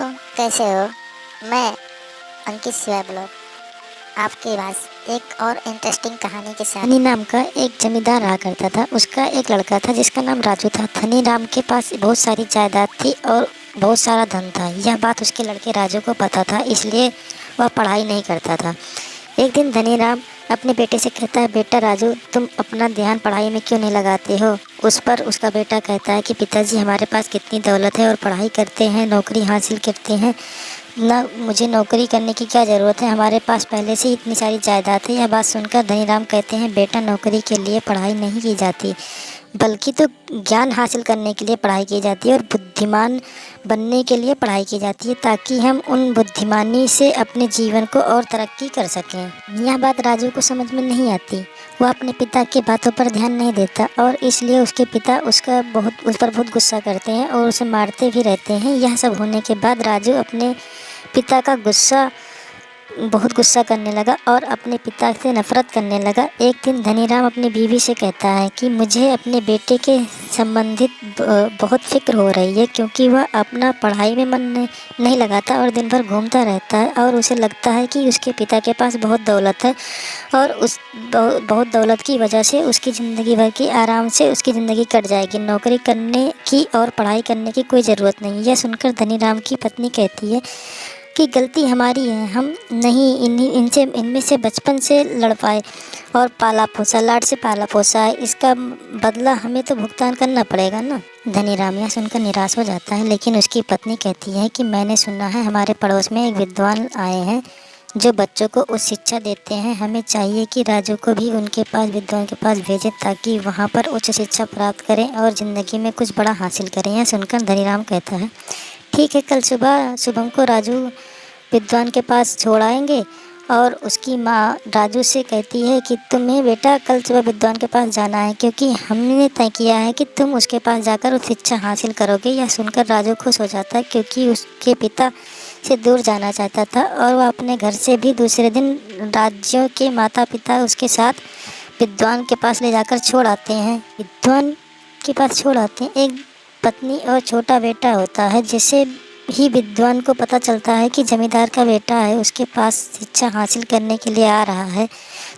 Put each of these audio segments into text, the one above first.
दोस्तों, कैसे हो? मैं अंकित सिवाय ब्लॉग आपके पास एक और इंटरेस्टिंग कहानी के साथ। धनी नाम का एक जमींदार रहा करता था। उसका एक लड़का था जिसका नाम राजू था। धनी राम के पास बहुत सारी जायदाद थी और बहुत सारा धन था। यह बात उसके लड़के राजू को पता था, इसलिए वह पढ़ाई नहीं करता था। एक दिन धनी राम अपने बेटे से कहता है, बेटा राजू, तुम अपना ध्यान पढ़ाई में क्यों नहीं लगाते हो? उस पर उसका बेटा कहता है कि पिताजी, हमारे पास कितनी दौलत है और पढ़ाई करते हैं, नौकरी हासिल करते हैं ना, मुझे नौकरी करने की क्या ज़रूरत है, हमारे पास पहले से ही इतनी सारी जायदाद है। यह बात सुनकर धनी राम कहते हैं, बेटा, नौकरी के लिए पढ़ाई नहीं की जाती, बल्कि तो ज्ञान हासिल करने के लिए पढ़ाई की जाती है और बुद्धिमान बनने के लिए पढ़ाई की जाती है, ताकि हम उन बुद्धिमानी से अपने जीवन को और तरक्की कर सकें। यह बात राजू को समझ में नहीं आती। वह अपने पिता की बातों पर ध्यान नहीं देता और इसलिए उसके पिता उस पर बहुत गुस्सा करते हैं और उसे मारते भी रहते हैं। यह सब होने के बाद राजू अपने पिता का बहुत गुस्सा करने लगा और अपने पिता से नफरत करने लगा। एक दिन धनीराम अपनी बीवी से कहता है कि मुझे अपने बेटे के संबंधित बहुत फिक्र हो रही है, क्योंकि वह अपना पढ़ाई में मन नहीं लगाता और दिन भर घूमता रहता है और उसे लगता है कि उसके पिता के पास बहुत दौलत है और उस बहुत दौलत की वजह से उसकी ज़िंदगी भर की आराम से उसकी ज़िंदगी कट जाएगी। नौकरी करने की और पढ़ाई करने की कोई ज़रूरत नहीं। यह सुनकर धनीराम की पत्नी कहती है कि गलती हमारी है, हम नहीं इनमें से बचपन से लड़ पाए और लाड से पाला पोसा है, इसका बदला हमें तो भुगतान करना पड़ेगा ना। धनीराम यह सुनकर निराश हो जाता है, लेकिन उसकी पत्नी कहती है कि मैंने सुना है हमारे पड़ोस में एक विद्वान आए हैं जो बच्चों को उच्च शिक्षा देते हैं, हमें चाहिए कि राजू को भी उनके पास विद्वान के पास भेजें ताकि वहाँ पर उच्च शिक्षा प्राप्त करें और ज़िंदगी में कुछ बड़ा हासिल करें। यह सुनकर धनीराम कहता है, ठीक है, कल सुबह को राजू विद्वान के पास छोड़ आएंगे। और उसकी माँ राजू से कहती है कि तुम्हें बेटा कल सुबह विद्वान के पास जाना है, क्योंकि हमने तय किया है कि तुम उसके पास जाकर उस शिक्षा हासिल करोगे। यह सुनकर राजू खुश हो जाता है, क्योंकि उसके पिता से दूर जाना चाहता था और वह अपने घर से भी दूसरे दिन राज्यों के माता पिता उसके साथ विद्वान के पास ले जाकर छोड़ आते हैं। विद्वान के पास छोड़ आते हैं। एक पत्नी और छोटा बेटा होता है। जिसे ही विद्वान को पता चलता है कि जमींदार का बेटा है, उसके पास शिक्षा हासिल करने के लिए आ रहा है,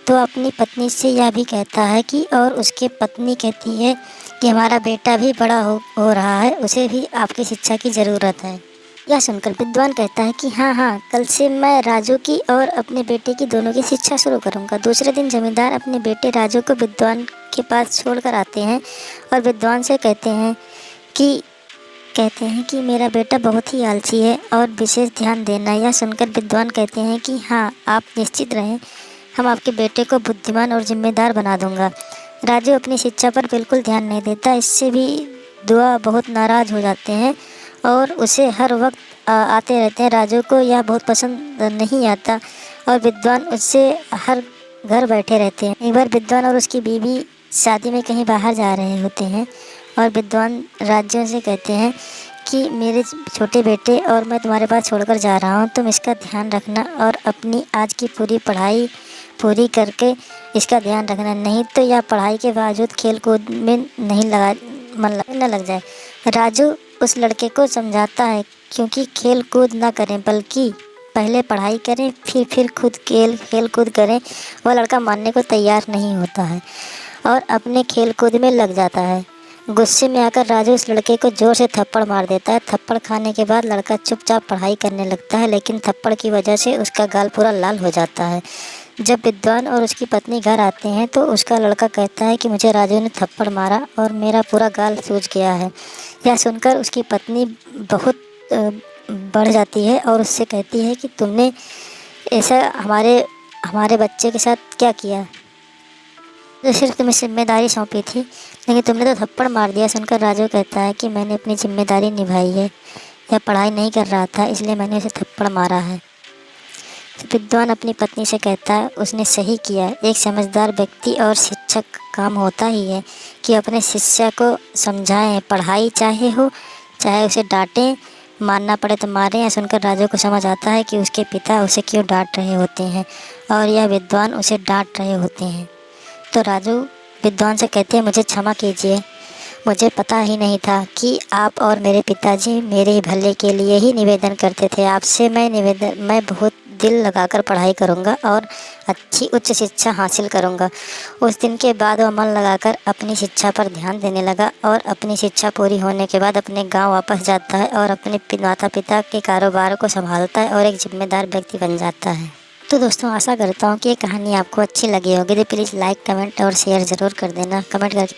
तो अपनी पत्नी से यह भी कहता है कि, और उसके पत्नी कहती है कि हमारा बेटा भी बड़ा हो रहा है, उसे भी आपकी शिक्षा की ज़रूरत है। यह सुनकर विद्वान कहता है कि हाँ, कल से मैं राजू की और अपने बेटे की दोनों की शिक्षा शुरू करूँगा। दूसरे दिन जमींदार अपने बेटे राजू को विद्वान के पास छोड़कर आते हैं और विद्वान से कहते हैं कि मेरा बेटा बहुत ही आलसी है और विशेष ध्यान देना। यह सुनकर विद्वान कहते हैं कि हाँ, आप निश्चित रहें, हम आपके बेटे को बुद्धिमान और जिम्मेदार बना दूंगा। राजू अपनी शिक्षा पर बिल्कुल ध्यान नहीं देता। इससे भी दुआ बहुत नाराज़ हो जाते हैं और उसे हर वक्त आते रहते हैं। राजू को यह बहुत पसंद नहीं आता और विद्वान उससे हर घर बैठे रहते हैं। एक बार विद्वान और उसकी बीवी शादी में कहीं बाहर जा रहे होते हैं और विद्वान राज्यों से कहते हैं कि मेरे छोटे बेटे और मैं तुम्हारे पास छोड़कर जा रहा हूँ, तुम इसका ध्यान रखना और अपनी आज की पूरी पढ़ाई पूरी करके इसका ध्यान रखना, नहीं तो यह पढ़ाई के बावजूद खेल कूद में मन न लग जाए। राजू उस लड़के को समझाता है क्योंकि खेल कूद ना करें, बल्कि पहले पढ़ाई करें, फिर खुद खेल कूद करें। वह लड़का मानने को तैयार नहीं होता है और अपने खेल कूद में लग जाता है। गुस्से में आकर राजू उस लड़के को जोर से थप्पड़ मार देता है। थप्पड़ खाने के बाद लड़का चुपचाप पढ़ाई करने लगता है, लेकिन थप्पड़ की वजह से उसका गाल पूरा लाल हो जाता है। जब विद्वान और उसकी पत्नी घर आते हैं तो उसका लड़का कहता है कि मुझे राजू ने थप्पड़ मारा और मेरा पूरा गाल सूज गया है। यह सुनकर उसकी पत्नी बहुत बढ़ जाती है और उससे कहती है कि तुमने ऐसा हमारे बच्चे के साथ क्या किया? तो सिर्फ तुम्हें जिम्मेदारी सौंपी थी, लेकिन तुमने तो थप्पड़ मार दिया। सुनकर राजू कहता है कि मैंने अपनी जिम्मेदारी निभाई है, यह पढ़ाई नहीं कर रहा था इसलिए मैंने उसे थप्पड़ मारा है। तो विद्वान अपनी पत्नी से कहता है उसने सही किया। एक समझदार व्यक्ति और शिक्षक काम होता ही है कि अपने शिष्य को समझाएं, पढ़ाई चाहे उसे डांटें, मारना पड़े तो मारें। यह सुनकर राजू को समझ आता है कि उसके पिता उसे क्यों डांट रहे होते हैं और यह विद्वान उसे डांट रहे होते हैं। तो राजू विद्वान से कहते हैं मुझे क्षमा कीजिए। मुझे पता ही नहीं था कि आप और मेरे पिताजी मेरे भले के लिए ही निवेदन करते थे। आपसे मैं बहुत दिल लगाकर पढ़ाई करूँगा और अच्छी उच्च शिक्षा हासिल करूँगा। उस दिन के बाद वह मन लगाकर अपनी शिक्षा पर ध्यान देने लगा और अपनी शिक्षा पूरी होने के बाद अपने गांव वापस जाता है और अपने माता पिता के कारोबार को संभालता है और एक जिम्मेदार व्यक्ति बन जाता है। तो दोस्तों, आशा करता हूँ कि ये कहानी आपको अच्छी लगी होगी। तो प्लीज़ लाइक, कमेंट और शेयर ज़रूर कर देना। कमेंट करके